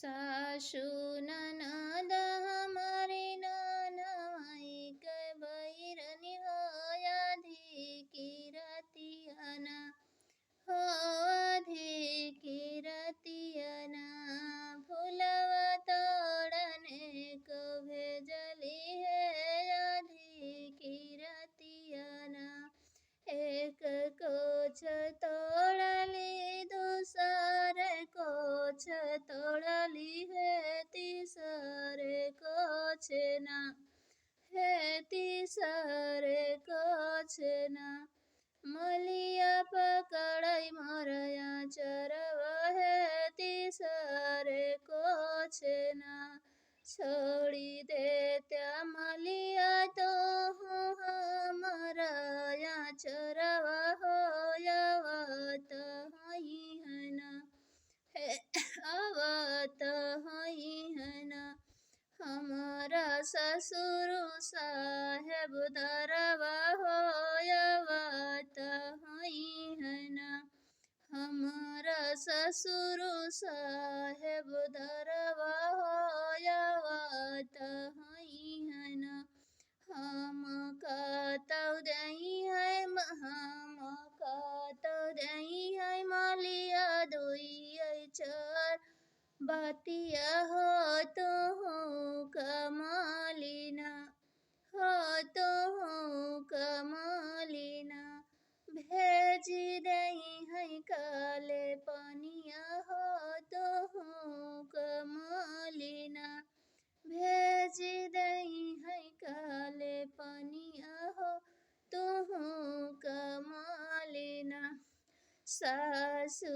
सासु ननद हमारी ननवाई के बैरनी हो अधिकी रतियना हो अधिकी रतियना फुलवा तोड़ने को भेजली है अधिकी रतियना एक कोछ तोड़ली दूसर कोछ तोड़ली है तीसरे कोछ ना है तीसरे कोछ ना मलिया पकड़ई मरया चरवा है तीसरे कोछ ना छोड़ी देत्या मलिया तो हमारा चरवा हो आवत हई है ना हे आवत हई है ना हमारा ससुर साहेब दरवा हो आवत हई है ना हमारा ससुर साहेब दरवा हो आवत हई है ना हम कहतौ दही है हम कहतौ दही है मालिया दुई चार बातिया हो तो हो कमालिना हो तो हो कमालिना भेजी दही है काले पनिया हो तो हो कमालिना भेजी दही है काले पनिया हो तो हो कमालिना सासु